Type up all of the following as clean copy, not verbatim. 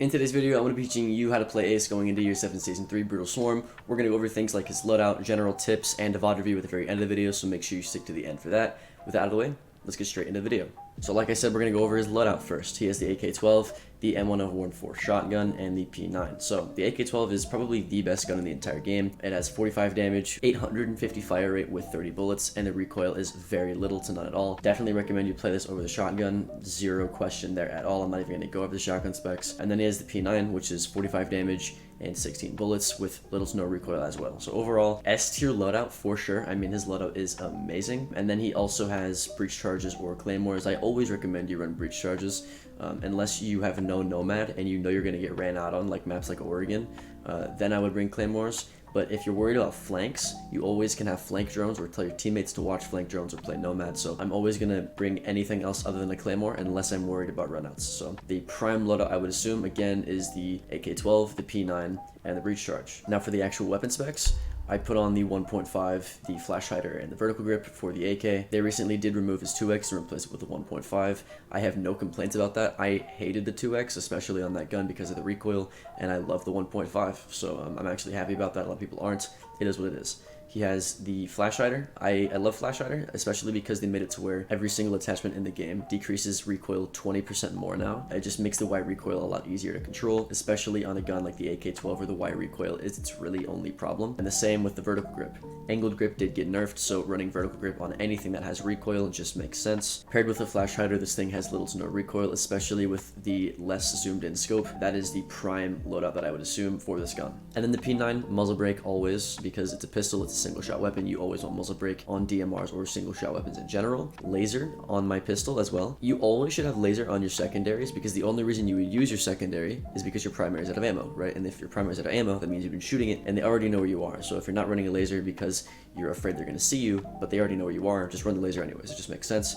In today's video, I'm going to be teaching you how to play Ace going into Year 7 Season 3 Brutal Swarm. We're going to go over things like his loadout, general tips, and a VOD review at the very end of the video, so make sure you stick to the end for that. With that out of the way, let's get straight into the video. So like I said, we're going to go over his loadout first. He has the AK-12, the M1014 shotgun, and the P9. So the AK-12 is probably the best gun in the entire game. It has 45 damage, 850 fire rate with 30 bullets, and the recoil is very little to none at all. Definitely recommend you play this over the shotgun. Zero question there at all. I'm not even going to go over the shotgun specs. And then he has the P9, which is 45 damage and 16 bullets with little to no recoil as well. So overall, S tier loadout for sure. I mean, his loadout is amazing. And then he also has breach charges or claymores. I always recommend you run breach charges unless you have no nomad and you know you're going to get ran out on, like maps like Oregon. Then I would bring claymores. But if you're worried about flanks, you always can have flank drones or tell your teammates to watch flank drones or play nomad. So I'm always going to bring anything else other than a claymore unless I'm worried about runouts. So the prime loadout, I would assume, again, is the AK-12, the P9, and the breach charge. Now for the actual weapon specs, I put on the 1.5, the flash hider, and the vertical grip for the AK. They recently did remove his 2x and replace it with the 1.5. I have no complaints about that. I hated the 2x, especially on that gun because of the recoil, and I love the 1.5, so I'm actually happy about that. A lot of people aren't. It is what it is. He has the flash hider. I love flash hider, especially because they made it to where every single attachment in the game decreases recoil 20% more now. It just makes the Y recoil a lot easier to control, especially on a gun like the AK-12 where the Y recoil is its really only problem. And the same with the vertical grip. Angled grip did get nerfed, so running vertical grip on anything that has recoil just makes sense. Paired with the flash hider, this thing has little to no recoil, especially with the less zoomed in scope. That is the prime loadout that I would assume for this gun. And then the P9, muzzle brake always, because it's a pistol, it's a single shot weapon. You always want muzzle brake on DMRs or single shot weapons in general. Laser on my pistol as well. You always should have laser on your secondaries because the only reason you would use your secondary is because your primary is out of ammo, right? And if your primary is out of ammo, that means you've been shooting it and they already know where you are. So if you're not running a laser because you're afraid they're going to see you, but they already know where you are, just run the laser anyways. It just makes sense.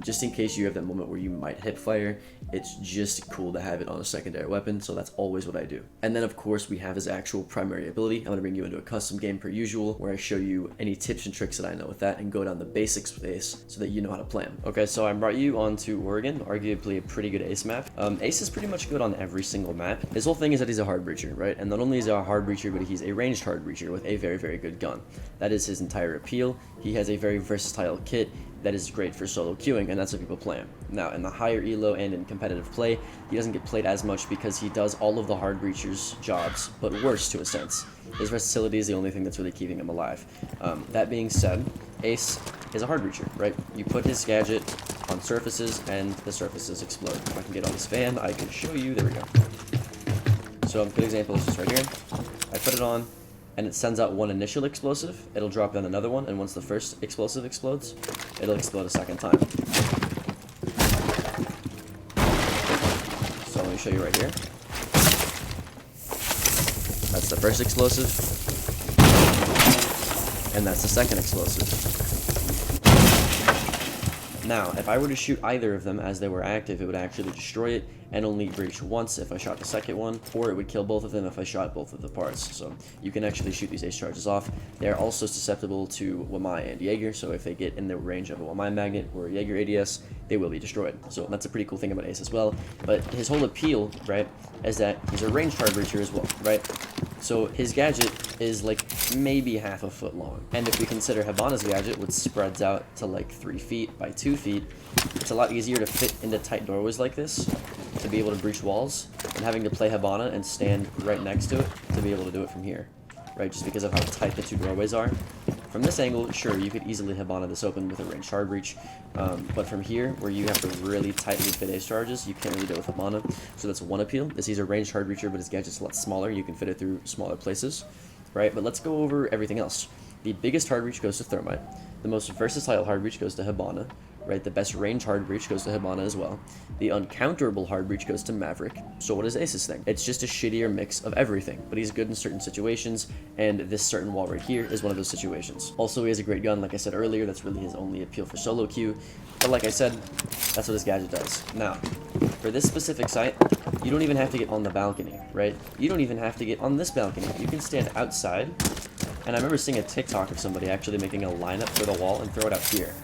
Just in case you have that moment where you might hip fire, it's just cool to have it on a secondary weapon, so that's always what I do. And then of course we have his actual primary ability. I'm going to bring you into a custom game per usual, where I show you any tips and tricks that I know with that and go down the basics with Ace so that you know how to play him. Okay, so I brought you onto Oregon, arguably a pretty good Ace map. Ace is pretty much good on every single map. His whole thing is that he's a hard breacher, right? And not only is he a hard breacher, but he's a ranged hard breacher with a very, very good gun. That is his entire appeal. He has a very versatile kit that is great for solo queuing, and that's what people play him. Now, in the higher elo and in competitive play, he doesn't get played as much because he does all of the hard breachers' jobs, but worse to a sense. His versatility is the only thing that's really keeping him alive. That being said, Ace is a hard breacher, right? You put his gadget on surfaces, and the surfaces explode. If I can get on this fan, I can show you. There we go. So a good example is just right here. I put it on, and it sends out one initial explosive, it'll drop down another one, and once the first explosive explodes, it'll explode a second time. So let me show you right here. That's the first explosive, and that's the second explosive. Now, if I were to shoot either of them as they were active, it would actually destroy it and only breach once if I shot the second one, or it would kill both of them if I shot both of the parts. So you can actually shoot these Ace charges off. They are also susceptible to Wamai and Jaeger, so if they get in the range of a Wamai magnet or a Jaeger ADS, they will be destroyed. So that's a pretty cool thing about Ace as well. But his whole appeal, right, is that he's a ranged hard breacher as well, right? So his gadget is like maybe half a foot long. And if we consider Hibana's gadget, which spreads out to like 3 feet by 2 feet, it's a lot easier to fit into tight doorways like this to be able to breach walls than having to play Hibana and stand right next to it to be able to do it from here, right? Just because of how tight the two doorways are. From this angle, sure, you could easily Hibana this open with a ranged hard breach, but from here, where you have to really tightly fit Ace charges, you can't really do it with Hibana. So that's one appeal, is he's a ranged hard breacher, but his gadget's a lot smaller. You can fit it through smaller places, right? But let's go over everything else. The biggest hard breach goes to Thermite. The most versatile hard breach goes to Hibana, right? The best range hard breach goes to Hibana as well. The uncounterable hard breach goes to Maverick. So what is Ace's thing? It's just a shittier mix of everything, but he's good in certain situations, and this certain wall right here is one of those situations. Also, he has a great gun, like I said earlier. That's really his only appeal for solo queue, but like I said, that's what his gadget does. Now, for this specific site, you don't even have to get on the balcony, right? You don't even have to get on this balcony. You can stand outside, and I remember seeing a TikTok of somebody actually making a lineup for the wall and throw it out here.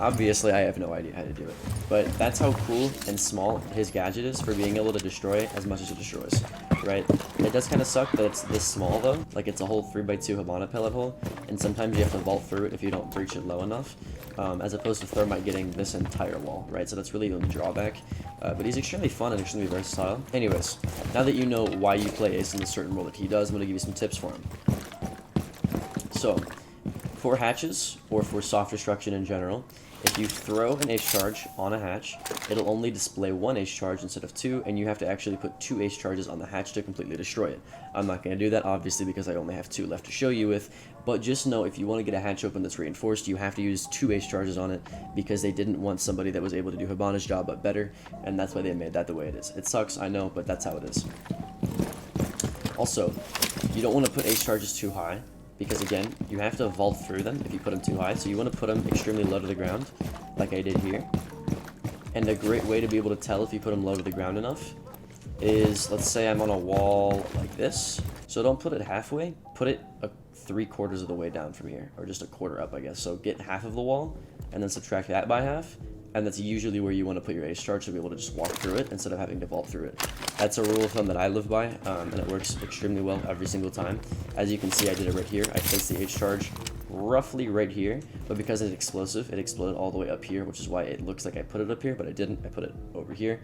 Obviously, I have no idea how to do it, but that's how cool and small his gadget is for being able to destroy as much as it destroys, right? It does kind of suck that it's this small, though. Like, it's a whole 3x2 Habana pellet hole, and sometimes you have to vault through it if you don't breach it low enough, as opposed to Thermite getting this entire wall, right? So that's really the only drawback, but he's extremely fun and extremely versatile. Anyways, now that you know why you play Ace in a certain role that he does, I'm going to give you some tips for him. So, for hatches, or for soft destruction in general, if you throw an ace charge on a hatch, it'll only display one ace charge instead of two, and you have to actually put 2 ace charges on the hatch to completely destroy it. I'm not going to do that, obviously, because I only have 2 left to show you with, but just know if you want to get a hatch open that's reinforced, you have to use 2 ace charges on it, because they didn't want somebody that was able to do Habana's job but better, and that's why they made that the way it is. It sucks, I know, but that's how it is. Also, you don't want to put ace charges too high, because again, you have to vault through them if you put them too high, so you want to put them extremely low to the ground, like I did here. And a great way to be able to tell if you put them low to the ground enough is, let's say I'm on a wall like this, so don't put it halfway, put it 3/4 of the way down from here, or just 1/4 up, I guess. So get half of the wall, and then subtract that by half, and that's usually where you want to put your ace charge to be able to just walk through it instead of having to vault through it. That's a rule of thumb that I live by, and it works extremely well every single time. As you can see, I did it right here. I placed the ace charge roughly right here, but because it's explosive, it exploded all the way up here, which is why it looks like I put it up here, but I didn't. I put it over here,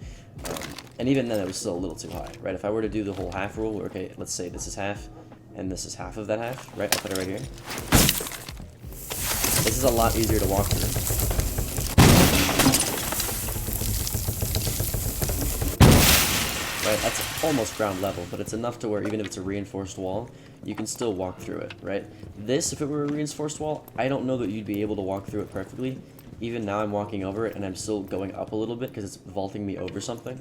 and even then it was still a little too high, right? If I were to do the whole half rule, okay, let's say this is half, and this is half of that half, right? I put it right here. This is a lot easier to walk through. Right, that's almost ground level, but it's enough to where even if it's a reinforced wall, you can still walk through it, right? This, if it were a reinforced wall, I don't know that you'd be able to walk through it perfectly. Even now I'm walking over it, and I'm still going up a little bit because it's vaulting me over something.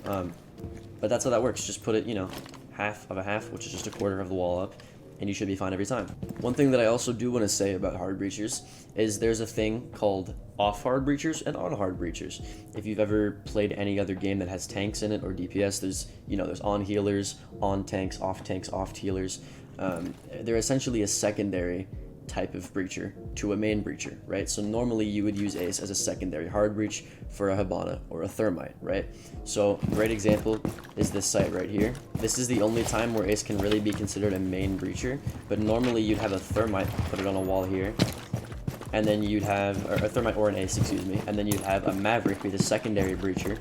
But that's how that works. Just put it, you know, half of a half, which is just 1/4 of the wall up, and you should be fine every time. One thing that I also do want to say about hard breachers is there's a thing called off hard breachers and on hard breachers. If you've ever played any other game that has tanks in it or DPS, there's, you know, there's on healers, on tanks, off healers. They're essentially a secondary type of breacher to a main breacher, right? So normally you would use Ace as a secondary hard breach for a Habana or a Thermite, right? So a great example is this site right here. This is the only time where Ace can really be considered a main breacher, but normally you'd have a Thermite, put it on a wall here, and then you'd have, or a Thermite or an Ace, excuse me, and then you'd have a Maverick be the secondary breacher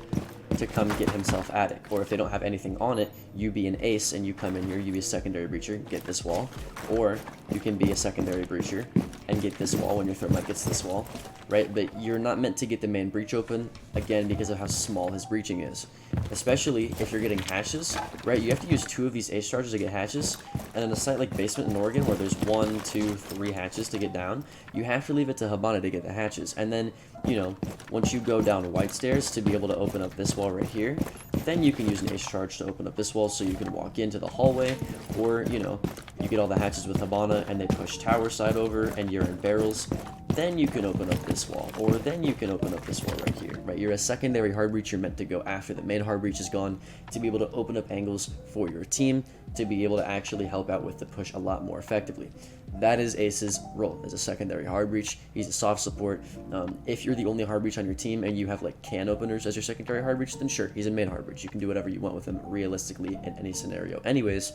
to come get himself attic. Or if they don't have anything on it, you be an Ace and you come in here, you be a secondary breacher, get this wall. Or you can be a secondary breacher and get this wall when your Thermite gets this wall, right? But you're not meant to get the main breach open, again, because of how small his breaching is. Especially if you're getting hatches, right? You have to use 2 of these ace charges to get hatches, and in a site like Basement in Oregon, where there's 1, 2, 3 hatches to get down, you have to leave it to Habana to get the hatches. And then, you know, once you go down white stairs to be able to open up this wall right here, then you can use an ace charge to open up this wall so you can walk into the hallway, or, you know, you get all the hatches with Habana and they push tower side over and you're in barrels, then you can open up this wall, or then you can open up this wall right here, right? You're a secondary hard breach, you're meant to go after the main hard breach is gone to be able to open up angles for your team, to be able to actually help out with the push a lot more effectively. That is Ace's role as a secondary hard breach. He's a soft support. If you're the only hard breach on your team and you have like can openers as your secondary hard breach, then sure, he's a main hard breach. You can do whatever you want with him realistically in any scenario. Anyways,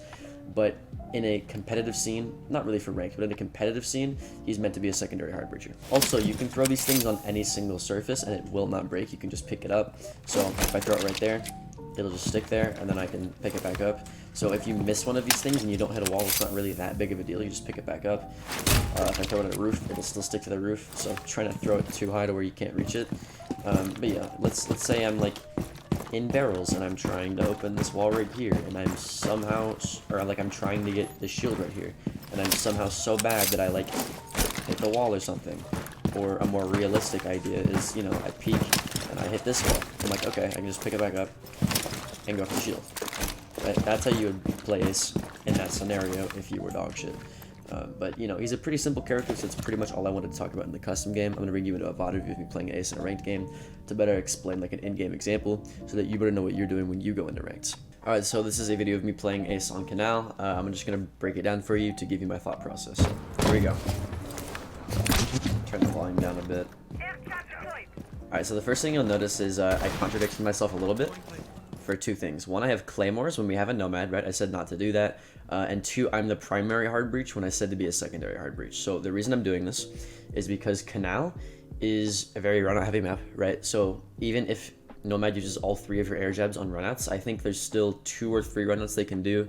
but in a competitive scene, not really for ranked, but in a competitive scene, he's meant to be a secondary hard breacher. Also, you can throw these things on any single surface and it will not break. You can just pick it up. So if I throw it right there, it'll just stick there and then I can pick it back up. So if you miss one of these things and you don't hit a wall, it's not really that big of a deal. You just pick it back up. If I throw it at a roof, it'll still stick to the roof. So try not to throw it too high to where you can't reach it. But yeah, let's say I'm like in barrels and I'm trying to open this wall right here and I'm somehow, or like I'm trying to get the shield right here and I'm somehow so bad that I like hit the wall or something. Or a more realistic idea is, you know, I peek and I hit this wall. I'm like, okay, I can just pick it back up and go for the shield. Right? That's how you would play Ace in that scenario if you were dog shit. But, you know, he's a pretty simple character, so that's pretty much all I wanted to talk about in the custom game. I'm going to bring you into a VOD review of me playing Ace in a ranked game to better explain, like, an in-game example so that you better know what you're doing when you go into ranked. Alright, so this is a video of me playing Ace on Canal. I'm just going to break it down for you to give you my thought process. So, here we go. Turn the volume down a bit. Alright, so the first thing you'll notice is I contradicted myself a little bit for two things. One, I have claymores when we have a nomad, right? I said not to do that. And two, I'm the primary hard breach when I said to be a secondary hard breach. So the reason I'm doing this is because Canal is a very run-out heavy map, right? So even if Nomad uses all three of your air jabs on runouts, I think there's still 2 or 3 runouts they can do.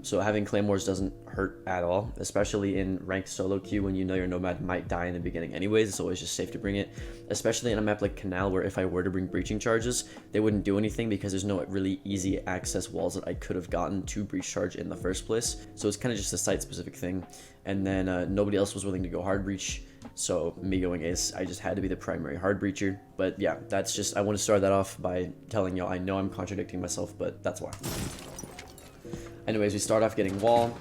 So having claymores doesn't hurt at all, especially in ranked solo queue when you know your Nomad might die in the beginning anyways. It's always just safe to bring it, especially in a map like Canal where if I were to bring breaching charges, they wouldn't do anything because there's no really easy access walls that I could have gotten to breach charge in the first place. So it's kind of just a site specific thing. And then nobody else was willing to go hard breach. So me going ace, I just had to be the primary hard breacher. But yeah, that's just, I want to start that off by telling y'all, I know I'm contradicting myself, but that's why. Anyways, we start off getting wall.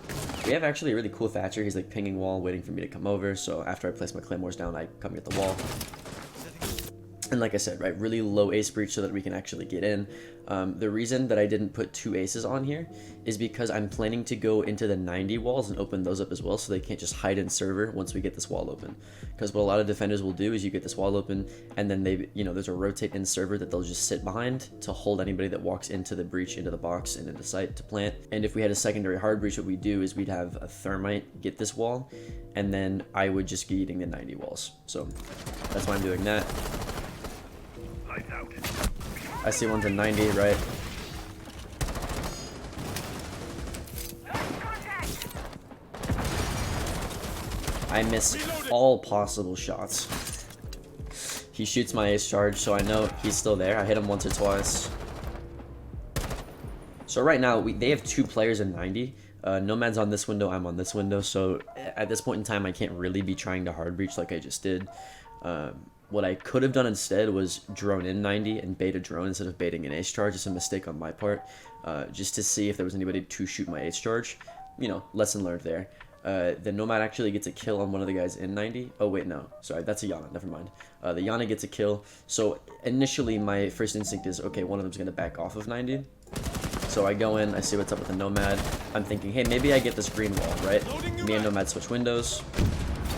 We have actually a really cool Thatcher. He's like pinging wall, waiting for me to come over. So after I place my claymores down, I come get the wall. And like I said, right, really low ace breach so that we can actually get in. The reason that I didn't put 2 aces on here is because I'm planning to go into the 90 walls and open those up as well, so they can't just hide in server once we get this wall open. Because what a lot of defenders will do is you get this wall open and then they, you know, there's a rotate in server that they'll just sit behind to hold anybody that walks into the breach, into the box, and into site to plant. And if we had a secondary hard breach, what we do is we'd have a thermite get this wall, and then I would just be eating the 90 walls. So that's why I'm doing that. I see one's in 90, right? I miss all possible shots. He shoots my ace charge, so I know he's still there. I hit him once or twice. So right now, they have 2 players in 90. Nomad's on this window, I'm on this window, so at this point in time, I can't really be trying to hard breach like I just did. What I could have done instead was drone in 90 and bait a drone instead of baiting an ace charge. It's a mistake on my part, just to see if there was anybody to shoot my ace charge. You know, lesson learned there. The Nomad actually gets a kill on one of the guys in 90. Oh wait, no, sorry, that's a Yana, never mind. The Yana gets a kill. So initially my first instinct is, okay, one of them's gonna back off of 90. So I go in, I see what's up with the Nomad. I'm thinking, hey, maybe I get this green wall, right? Me and Nomad switch windows.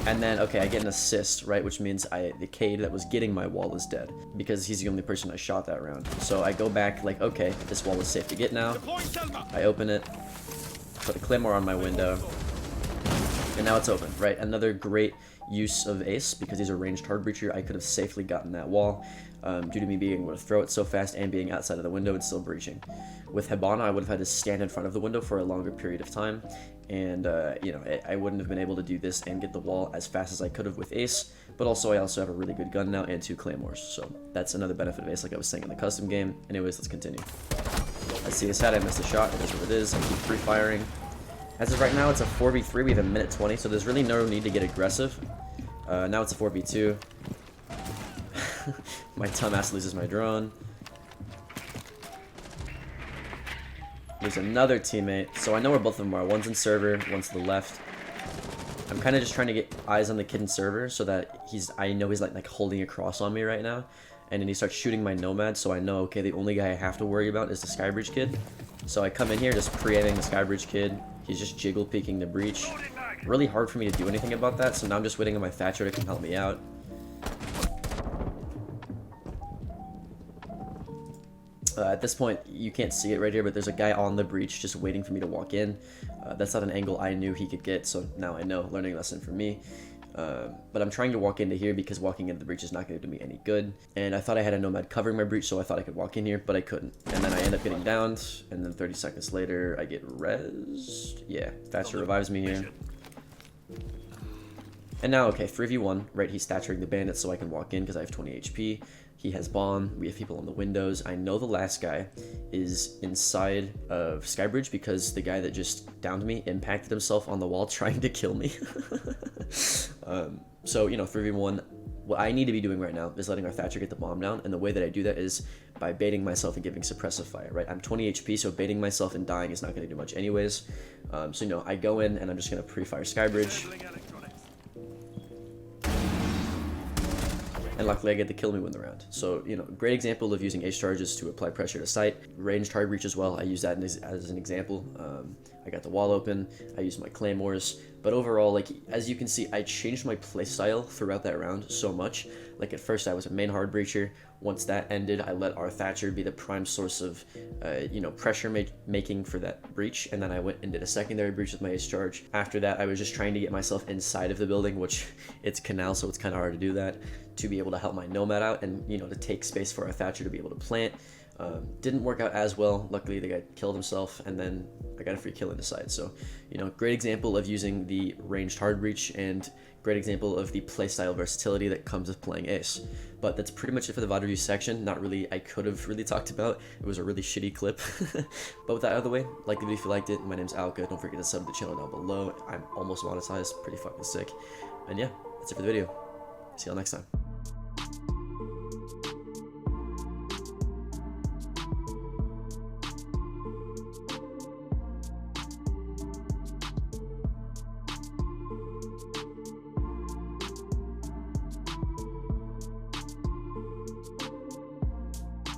And then, okay, I get an assist, right? Which means the Cade that was getting my wall is dead because he's the only person I shot that round. So I go back like, okay, this wall is safe to get now. I open it, put a claymore on my window, and now it's open, right? Another great use of ace because he's a ranged hard breacher. I could have safely gotten that wall due to me being able to throw it so fast and being outside of the window and still breaching. With Hibana, I would have had to stand in front of the window for a longer period of time. And, you know, I wouldn't have been able to do this and get the wall as fast as I could have with ace, but also I also have a really good gun now and 2 claymores, so that's another benefit of ace like I was saying in the custom game. Anyways, let's continue. I see his head, I missed a shot, it is what it is, I keep free firing. As of right now, it's a 4v3, we have a minute 20, so there's really no need to get aggressive. Now it's a 4v2. My dumbass loses my drone. There's another teammate, so I know where both of them are. One's in server, one's to the left. I'm kind of just trying to get eyes on the kid in server so that I know he's like holding a cross on me right now. And then he starts shooting my Nomad, so I know, okay, the only guy I have to worry about is the Skybridge kid. So I come in here just pre-aiming the Skybridge kid. He's just jiggle peeking the breach. Really hard for me to do anything about that, so now I'm just waiting on my Thatcher to come help me out. At this point, you can't see it right here, but there's a guy on the breach just waiting for me to walk in. That's not an angle I knew he could get, so now I know. Learning lesson for me. But I'm trying to walk into here because walking into the breach is not going to do me any good. And I thought I had a Nomad covering my breach, so I thought I could walk in here, but I couldn't. And then I end up getting downed, and then 30 seconds later, I get rezzed. Yeah, Thatcher revives me here. And now, okay, 3v1, right? He's staturing the bandit so I can walk in because I have 20 HP. He has bomb, we have people on the windows. I know the last guy is inside of Skybridge because the guy that just downed me impacted himself on the wall trying to kill me. So, you know, 3v1, what I need to be doing right now is letting our Thatcher get the bomb down, and the way that I do that is by baiting myself and giving suppressive fire, right? I'm 20 HP, so baiting myself and dying is not going to do much anyways. So, you know, I go in and I'm just going to pre-fire Skybridge. and luckily I get the kill me win the round. So, you know, great example of using ace charges to apply pressure to site. Ranged hard breach as well, I use that as an example. I got the wall open, I used my claymores, but overall, like, as you can see, I changed my playstyle throughout that round so much. Like, at first I was a main hard breacher. Once that ended, I let our Thatcher be the prime source of, you know, pressure making for that breach, and then I went and did a secondary breach with my ace charge. After that, I was just trying to get myself inside of the building, which it's canal, so it's kind of hard to do that, to be able to help my nomad out and, you know, to take space for our Thatcher to be able to plant. Didn't work out as well. Luckily, the guy killed himself, and then I got a free kill in the side. So, you know, great example of using the ranged hard breach, and great example of the playstyle versatility that comes with playing ace. But that's pretty much it for the VOD review section. Not really, I could have really talked about. It was a really shitty clip. But with that out of the way, like the video if you liked it. My name's Alka. Don't forget to sub to the channel down below. I'm almost monetized. Pretty fucking sick. And yeah, that's it for the video. See y'all next time.